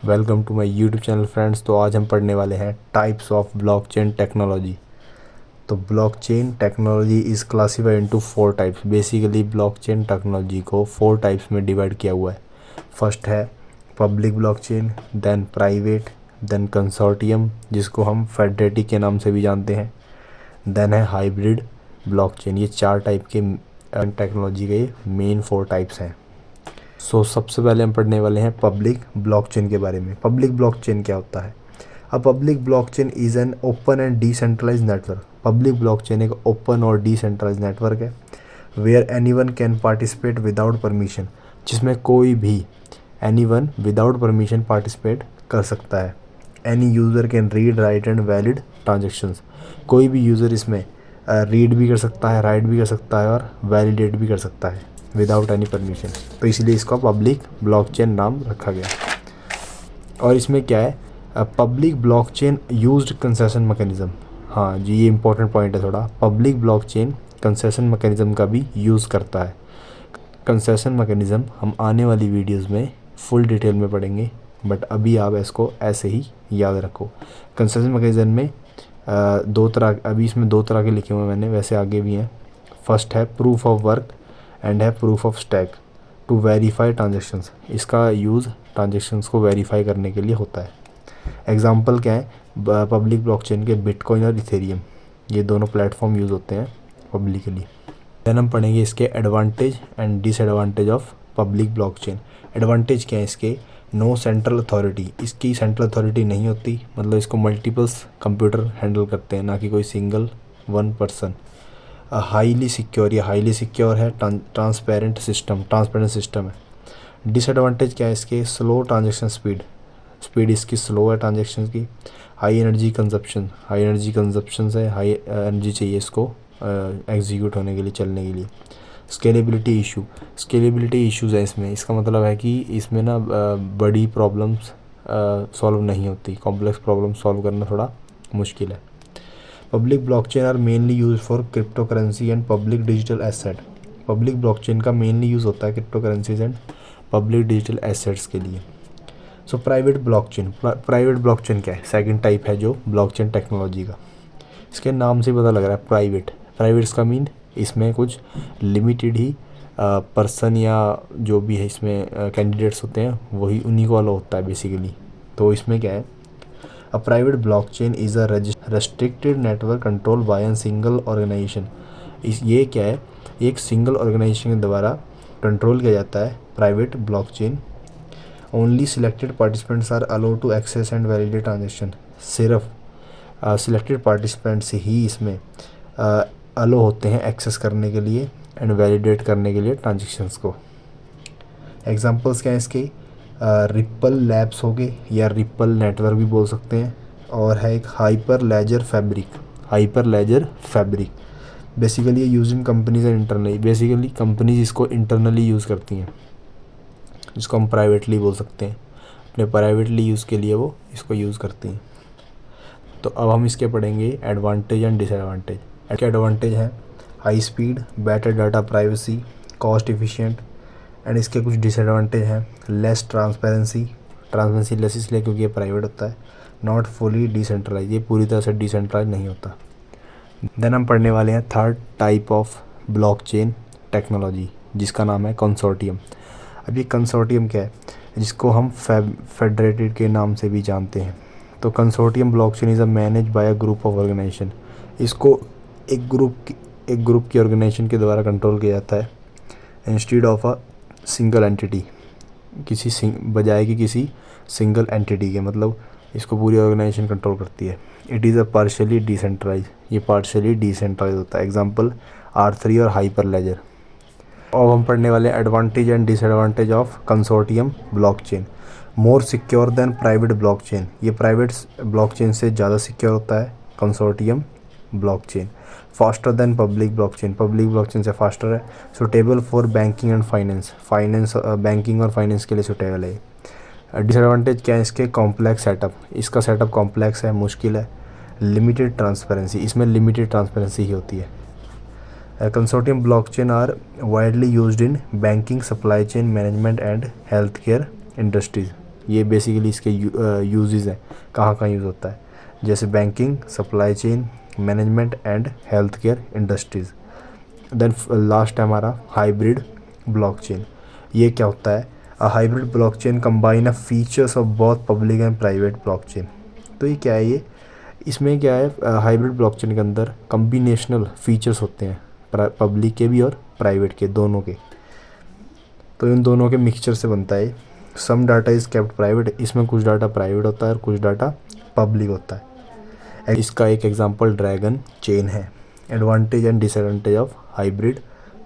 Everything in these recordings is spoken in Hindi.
Welcome to my YouTube channel friends. तो आज हम पढ़ने वाले हैं टाइप्स ऑफ ब्लॉकचेन टेक्नोलॉजी। तो blockchain technology is classified into 4 types. Basically blockchain technology को 4 टाइप्स में डिवाइड किया हुआ है। फर्स्ट है public blockchain, then private, then consortium जिसको हम फेडरेटिव के नाम से भी जानते हैं, देन है हाइब्रिड ब्लॉकचेन। ये 4 टाइप के टेक्नोलॉजी के मेन 4 टाइप्स हैं। सबसे पहले हम पढ़ने वाले हैं पब्लिक ब्लॉकचेन के बारे में। पब्लिक ब्लॉकचेन क्या होता है? A public blockchain is an open and decentralized network. Public blockchain एक ओपन और डिसेंट्रलाइज्ड नेटवर्क है where anyone can participate without permission, जिसमें कोई भी एनीवन विदाउट परमिशन पार्टिसिपेट कर सकता है। Any user can read, right and valid transactions. कोई भी यूज़र इसमें रीड भी कर सकता है, राइट भी कर सकता है और वैलिडेट भी कर सकता है विदाउट एनी परमिशन। तो इसलिए इसका पब्लिक ब्लॉकचेन नाम रखा गया। और इसमें क्या है, public blockchain used concession mechanism. हाँ जी, ये इंपॉर्टेंट पॉइंट है थोड़ा। पब्लिक ब्लॉकचेन कंसेशन मैकेनिज्म का भी यूज़ करता है। कंसेशन मैकेनिज्म हम आने वाली वीडियोस में फुल डिटेल में पढ़ेंगे, बट अभी आप इसको ऐसे ही याद रखो। कंसेशन मैकेनिज्म में दो तरह, अभी इसमें 2 तरह के लिखे हुए हैं मैंने, वैसे आगे भी हैं। फर्स्ट है प्रूफ ऑफ वर्क एंड है proof of stake to verify transactions. इसका यूज़ ट्रांजेक्शन्स को वेरीफाई करने के लिए होता है। एग्जांपल क्या है पब्लिक ब्लॉकचेन के? बिटकॉइन और इथेरियम, ये दोनों प्लेटफॉर्म यूज़ होते हैं पब्लिकली। देन हम पढ़ेंगे इसके advantage and disadvantage of public blockchain. Advantage क्या है इसके? नो सेंट्रल अथॉरिटी, इसकी सेंट्रल अथॉरिटी नहीं होती, मतलब इसको मल्टीपल्स कंप्यूटर हैंडल करते हैं, ना कि कोई single one person. Highly secure, ये हाईली सिक्योर है। ट्रांसपेरेंट सिस्टम है। डिसएडवांटेज क्या है इसके? स्लो ट्रांजेक्शन स्पीड इसकी स्लो है ट्रांजेक्शन की। हाई एनर्जी कंजप्शन है, हाई एनर्जी चाहिए इसको एग्जीक्यूट होने के लिए, चलने के लिए। स्केलेबिलिटी इश्यूज़ है इसमें। इसका मतलब है कि इसमें ना बड़ी प्रॉब्लम्स सॉल्व नहीं होती, कॉम्प्लेक्स प्रॉब्लम सॉल्व करना थोड़ा मुश्किल है। Public blockchain are mainly use for crypto currency and public digital asset. Public blockchain का मेनली यूज़ होता है crypto currencies and public digital assets के लिए। प्राइवेट ब्लॉकचेन क्या है? सेकंड टाइप है जो ब्लॉकचेन टेक्नोलॉजी का। इसके नाम से पता लग रहा है प्राइवेट इसका मीन इसमें कुछ लिमिटेड ही पर्सन या जो भी है इसमें कैंडिडेट्स होते हैं वही उन्हीं को अलाउ होता है बेसिकली। तो इसमें क्या है, a private blockchain is a restricted network control by an single organization. ये क्या है, एक सिंगल ऑर्गेनाइजेशन के द्वारा कंट्रोल किया जाता है private blockchain. Only selected participants are allowed to access and validate transaction. सिर्फ सिलेक्टेड पार्टिसिपेंट्स ही इसमें अलाउ होते हैं एक्सेस करने के लिए एंड वैलिडेट करने के लिए ट्रांजेक्शन्स को। एग्जांपल्स क्या है इसके? रिप्पल लैब्स हो गए या रिप्पल नेटवर्क भी बोल सकते हैं, और है एक हाइपर लेजर फैब्रिक। बेसिकली ये use in companies and internally, basically companies इसको इंटरनली यूज़ करती हैं, जिसको हम प्राइवेटली बोल सकते हैं, अपने प्राइवेटली यूज़ के लिए वो इसको यूज़ करती हैं। तो अब हम इसके पढ़ेंगे एडवांटेज एंड डिसएडवांटेज। इसके एडवांटेज हैं high speed, better data privacy, cost efficient. And इसके कुछ डिसएडवांटेज हैं लेस ट्रांसपेरेंसी लेस इसलिए क्योंकि ये प्राइवेट होता है। नॉट फुली डिसेंट्रलाइज, ये पूरी तरह से डिसेंट्रलाइज नहीं होता। देन हम पढ़ने वाले हैं third type of blockchain technology जिसका नाम है कंसोर्टियम। अब ये कंसोर्टियम क्या है, जिसको हम फेडरेटेड के नाम से भी जानते हैं। तो consortium blockchain is a manage by a group of organization. इसको एक ग्रुप की ऑर्गेनाइजेशन के द्वारा कंट्रोल किया जाता है instead of a single entity, बजाय कि किसी सिंगल एंटिटी के, मतलब इसको पूरी ऑर्गेनाइजेशन कंट्रोल करती है। It is a partially decentralize, ये पार्शियली डिसेंट्रलाइज होता है। एग्जांपल R3 और हाइपर लेजर। अब हम पढ़ने वाले advantage and disadvantage of consortium blockchain. More secure than private blockchain, ये प्राइवेट ब्लॉकचेन से ज़्यादा सिक्योर होता है consortium blockchain. Faster than public blockchain से फास्टर है। Suitable for banking and finance banking और फाइनेंस के लिए सुटेबल है। डिसएडवांटेज क्या है इसके? कॉम्प्लेक्स सेटअप, इसका सेटअप कॉम्प्लेक्स है, मुश्किल है। लिमिटेड ट्रांसपेरेंसी, इसमें लिमिटेड ट्रांसपेरेंसी ही होती है। Consortium blockchain are widely used in banking, supply chain management and health care industries. ये बेसिकली इसके यूजेस हैं, कहाँ कहाँ यूज़ होता है, जैसे banking, supply chain management and health care industries. Then last है हमारा हाइब्रिड ब्लॉकचेन। ये क्या होता है? A hybrid blockchain combine a features of both public and private blockchain. तो ये क्या है? ये इसमें क्या है, हाइब्रिड ब्लॉकचेन के अंदर कम्बिनेशनल फीचर्स होते हैं, पब्लिक के भी और प्राइवेट के, दोनों के। तो इन दोनों के मिक्सचर से बनता है। सम डाटा इज़ केप्ट प्राइवेट, इसमें कुछ डाटा प्राइवेट होता है और कुछ डाटा पब्लिक होता है। इसका एक एग्जांपल ड्रैगन चेन है। Advantage and disadvantage of hybrid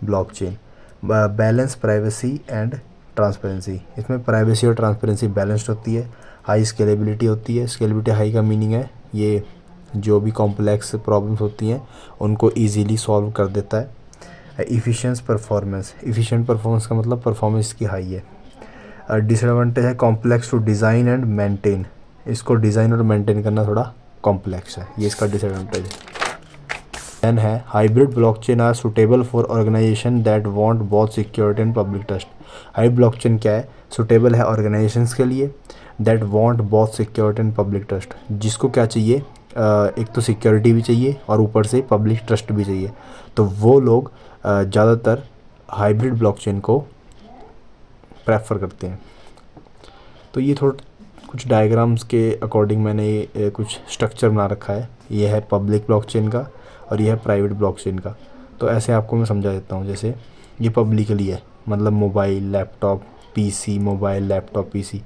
blockchain. Balance privacy and transparency, इसमें प्राइवेसी और ट्रांसपेरेंसी बैलेंस्ड होती है। हाई स्केलेबिलिटी होती है। स्केलेबिलिटी हाई का मीनिंग है ये जो भी कॉम्प्लेक्स प्रॉब्लम्स होती हैं उनको इजीली सॉल्व कर देता है। इफ़िशिएंट परफॉर्मेंस, इफ़िशिएंट परफॉर्मेंस का मतलब परफॉर्मेंस की हाई है। डिसएडवांटेज है complex to design and maintain, इसको डिज़ाइन और मेंटेन करना थोड़ा कॉम्प्लेक्स है, ये इसका डिसएडवांटेज है। देन है hybrid blockchain are suitable for organization that want both security and public trust. Hybrid blockchain क्या है? सुटेबल है ऑर्गेनाइजेशंस के लिए that want both security and public trust, जिसको क्या चाहिए, एक तो सिक्योरिटी भी चाहिए और ऊपर से पब्लिक ट्रस्ट भी चाहिए। तो वो लोग ज़्यादातर हाइब्रिड ब्लॉकचेन को प्रेफर करते हैं। तो ये कुछ डायग्राम्स के अकॉर्डिंग मैंने कुछ स्ट्रक्चर बना रखा है। ये है पब्लिक ब्लॉकचेन का और ये है प्राइवेट ब्लॉकचेन का। तो ऐसे आपको मैं समझा देता हूँ। जैसे ये पब्लिकली है, मतलब mobile, laptop, PC, mobile, laptop, PC,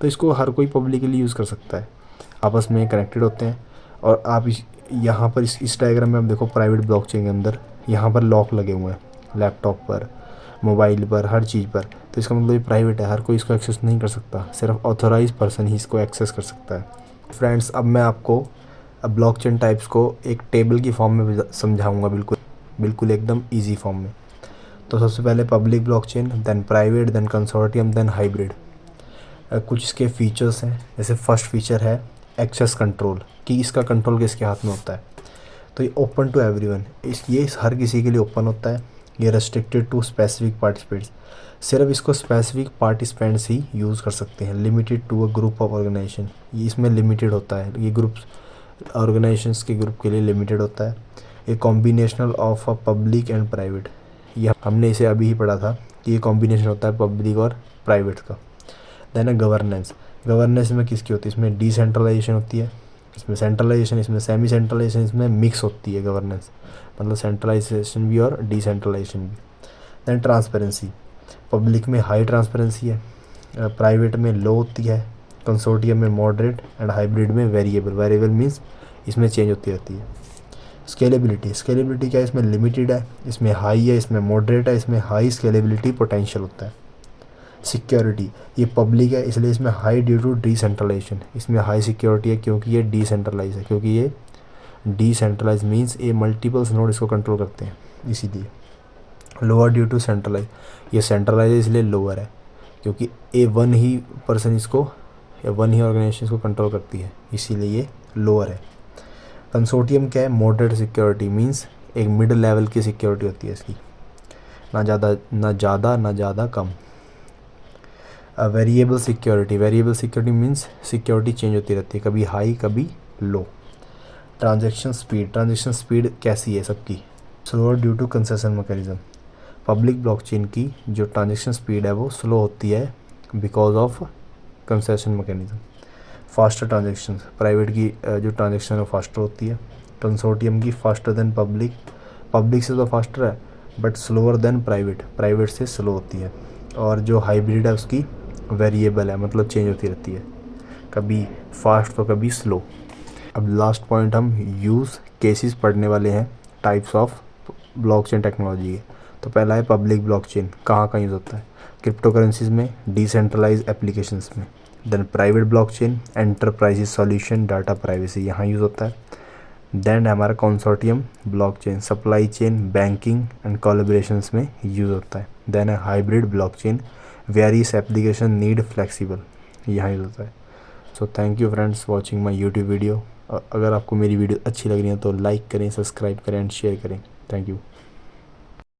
तो इसको हर कोई पब्लिकली यूज़ कर सकता है, आपस में कनेक्टेड होते हैं। और आप यहाँ पर इस डायग्राम में आप देखो, प्राइवेट ब्लॉकचेन के अंदर यहाँ पर लॉक लगे हुए हैं, लैपटॉप पर, मोबाइल पर, हर चीज़ पर। तो इसका मतलब ये प्राइवेट है, हर कोई इसको एक्सेस नहीं कर सकता, सिर्फ ऑथोराइज पर्सन ही इसको एक्सेस कर सकता है। फ्रेंड्स, अब मैं आपको ब्लॉकचेन टाइप्स को एक टेबल की फॉर्म में समझाऊंगा, बिल्कुल एकदम इजी फॉर्म में। तो सबसे पहले public blockchain, then private, then consortium, then hybrid. कुछ इसके फीचर्स हैं। जैसे फर्स्ट फीचर है एक्सेस कंट्रोल, कि इसका कंट्रोल किसके हाथ में होता है। तो ये ओपन टू एवरीवन, ये हर किसी के लिए ओपन होता है। ये रेस्ट्रिक्टेड टू स्पेसिफिक पार्टिसिपेंट्स, सिर्फ इसको स्पेसिफिक पार्टिसिपेंट्स ही यूज़ कर सकते हैं। Limited to a group of organization, ये इसमें लिमिटेड होता है, ये ग्रुप्स ऑर्गेनाइजेशंस के ग्रुप के लिए लिमिटेड होता है। ये combinational of a public and private, ये हमने इसे अभी ही पढ़ा था कि ये कॉम्बिनेशन होता है पब्लिक और प्राइवेट का। देन है गवर्नेंस, गवर्नेंस में किसकी होती है? इसमें डिसेंट्रलाइजेशन होती है, इसमें सेंट्रलाइजेशन, इसमें सेमी सेंट्रलाइजेशन, इसमें मिक्स होती है गवर्नेंस, मतलब सेंट्रलाइजेशन भी और डिसेंट्रलाइजेशन भी। देन ट्रांसपेरेंसी, पब्लिक में हाई ट्रांसपेरेंसी है, प्राइवेट में लो होती है, कंसोर्टियम में मॉडरेट एंड हाइब्रिड में वेरिएबल। वेरिएबल मीन्स इसमें चेंज होती रहती है। स्केलेबिलिटी, स्केलेबिलिटी क्या है? इसमें लिमिटेड है, इसमें हाई है, इसमें मॉडरेट है, इसमें हाई स्केलेबिलिटी पोटेंशियल होता है। सिक्योरिटी, ये पब्लिक है इसलिए इसमें हाई ड्यू टू डिसेंट्रलाइजेशन, इसमें हाई सिक्योरिटी है क्योंकि ये डिसेंट्रलाइज है, क्योंकि ये डिसेंट्रलाइज मीन्स ये मल्टीपल्स नोड इसको कंट्रोल करते हैं इसीलिए। लोअर ड्यू टू सेंट्रलाइज, ये सेंट्रलाइज है इसलिए लोअर है, क्योंकि वन ही पर्सन इसको या वन ही ऑर्गेनाइजेशन इसको कंट्रोल करती है, इसीलिए ये लोअर है। कंसोर्टियम क्या है? मॉडरेट सिक्योरिटी मीन्स एक मिडिल लेवल की सिक्योरिटी होती है इसकी, ना ज़्यादा कम। Variable security, variable security means security change होती रहती है, कभी हाई कभी low. Transaction speed, transaction speed कैसी है सबकी? Slower due to consensus mechanism, public blockchain की जो ट्रांजैक्शन स्पीड है वो स्लो होती है because of concession mechanism. Faster transaction, private की जो ट्रांजैक्शन है फास्टर होती है। कंसोर्टियम की फास्टर देन पब्लिक, पब्लिक से तो फास्टर है but slower then private, private से स्लो होती है। और जो हाइब्रिड है उसकी वेरिएबल है, मतलब चेंज होती रहती है, कभी फास्ट तो कभी स्लो। अब लास्ट पॉइंट हम यूज़ केसेस पढ़ने वाले हैं टाइप्स ऑफ ब्लॉकचेन टेक्नोलॉजी के। तो पहला है पब्लिक ब्लॉकचेन, कहाँ कहाँ यूज़ होता है? क्रिप्टो करेंसीज में, डिसेंट्रलाइज एप्लीकेशंस में। Then private blockchain, enterprises solution, data privacy, यहाँ यूज़ होता है। देन हमारा consortium blockchain, supply chain, banking and collaborations में यूज़ होता है। देन है hybrid blockchain, various application need flexible, यहाँ यूज़ होता है। So thank you friends watching my YouTube video. अगर आपको मेरी वीडियो अच्छी लग रही है तो लाइक करें, सब्सक्राइब करें एंड शेयर करें। Thank you.